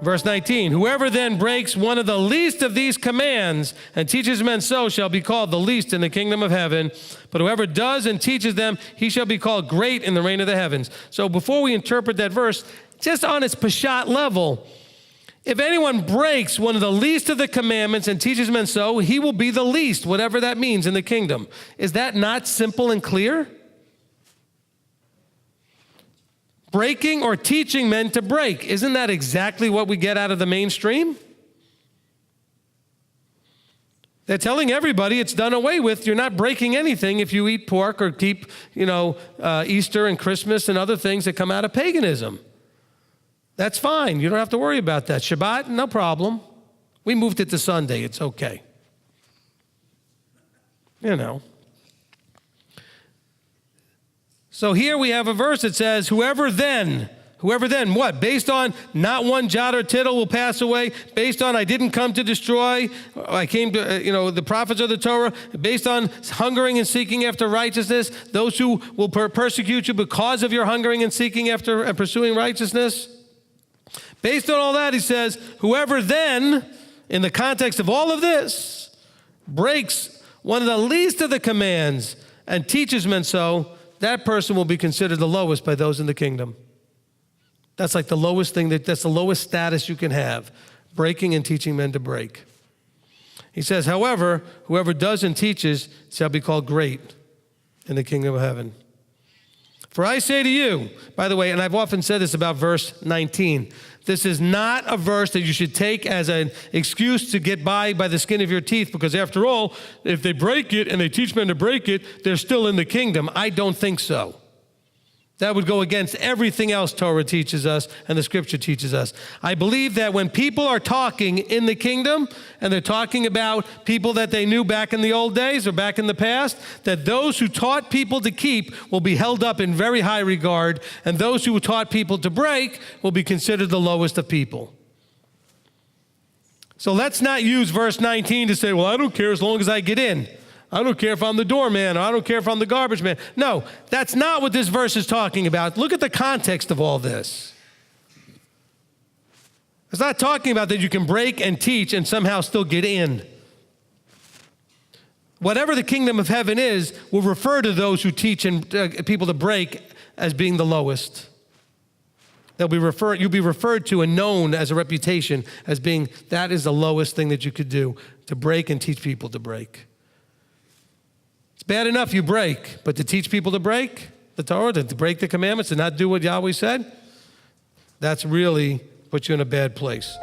Verse 19, whoever then breaks one of the least of these commands and teaches men so shall be called the least in the kingdom of heaven. But whoever does and teaches them, he shall be called great in the reign of the heavens. So before we interpret that verse, just on its Peshat level, if anyone breaks one of the least of the commandments and teaches men so, he will be the least, whatever that means in the kingdom. Is that not simple and clear? Breaking or teaching men to break. Isn't that exactly what we get out of the mainstream? They're telling everybody it's done away with. You're not breaking anything if you eat pork or keep, Easter and Christmas and other things that come out of paganism. That's fine. You don't have to worry about that. Shabbat, no problem. We moved it to Sunday. It's okay. So here we have a verse that says, whoever then what? Based on not one jot or tittle will pass away, based on I didn't come to destroy, I came to, the prophets of the Torah, based on hungering and seeking after righteousness, those who will persecute you because of your hungering and seeking after and pursuing righteousness. Based on all that, he says, whoever then, in the context of all of this, breaks one of the least of the commands and teaches men so, that person will be considered the lowest by those in the kingdom. That's like the lowest thing, that's the lowest status you can have, breaking and teaching men to break. He says, however, whoever does and teaches shall be called great in the kingdom of heaven. For I say to you, by the way, and I've often said this about verse 19, this is not a verse that you should take as an excuse to get by the skin of your teeth, because after all, if they break it and they teach men to break it, they're still in the kingdom. I don't think so. That would go against everything else Torah teaches us and the scripture teaches us. I believe that when people are talking in the kingdom and they're talking about people that they knew back in the old days or back in the past, that those who taught people to keep will be held up in very high regard, and those who taught people to break will be considered the lowest of people. So let's not use verse 19 to say, well, I don't care as long as I get in. I don't care if I'm the doorman, or I don't care if I'm the garbage man. No, that's not what this verse is talking about. Look at the context of all this. It's not talking about that you can break and teach and somehow still get in. Whatever the kingdom of heaven is will refer to those who teach and people to break as being the lowest. You'll be referred to and known as a reputation as being, that is the lowest thing that you could do, to break and teach people to break. Bad enough you break, but to teach people to break the Torah, to break the commandments, and not do what Yahweh said, that's really puts you in a bad place.